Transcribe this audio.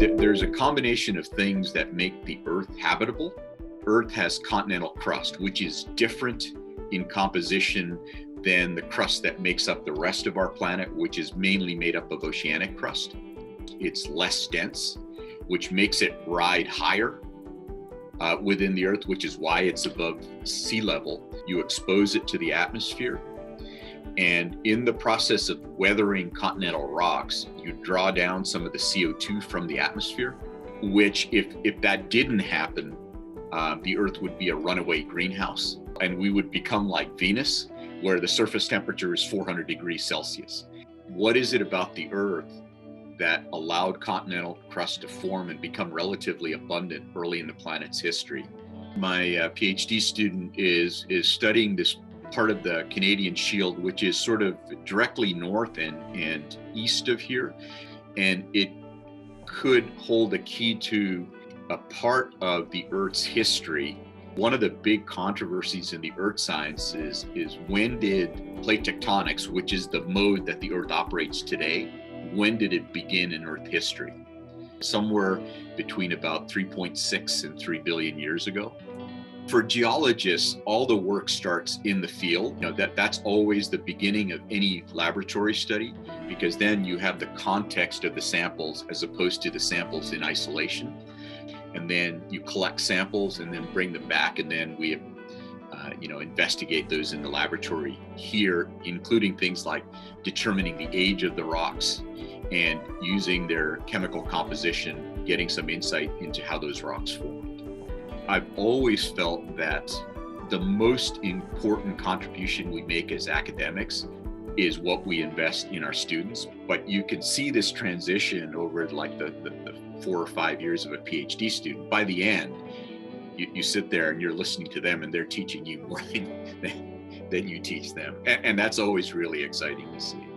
There's a combination of things that make the Earth habitable. Earth has continental crust, which is different in composition than the crust that makes up the rest of our planet, which is mainly made up of oceanic crust. It's less dense, which makes it ride higher within the Earth, which is why it's above sea level. You expose it to the atmosphere, and in the process of weathering continental rocks, you draw down some of the CO2 from the atmosphere, which if that didn't happen, the Earth would be a runaway greenhouse, and we would become like Venus, where the surface temperature is 400 degrees Celsius. What is it about the Earth that allowed continental crust to form and become relatively abundant early in the planet's history? My PhD student is studying this part of the Canadian Shield, which is sort of directly north and east of here. And it could hold a key to a part of the Earth's history. One of the big controversies in the earth science is when did plate tectonics, which is the mode that the Earth operates today, when did it begin in Earth history? Somewhere between about 3.6 and 3 billion years ago. For geologists, all the work starts in the field. That's always the beginning of any laboratory study, because then you have the context of the samples as opposed to the samples in isolation. And then you collect samples and then bring them back, and then we investigate those in the laboratory here, including things like determining the age of the rocks and using their chemical composition, getting some insight into how those rocks formed. I've always felt that the most important contribution we make as academics is what we invest in our students. But you can see this transition over like the 4 or 5 years of a PhD student. By the end, you sit there and you're listening to them, and they're teaching you more than you teach them. And that's always really exciting to see.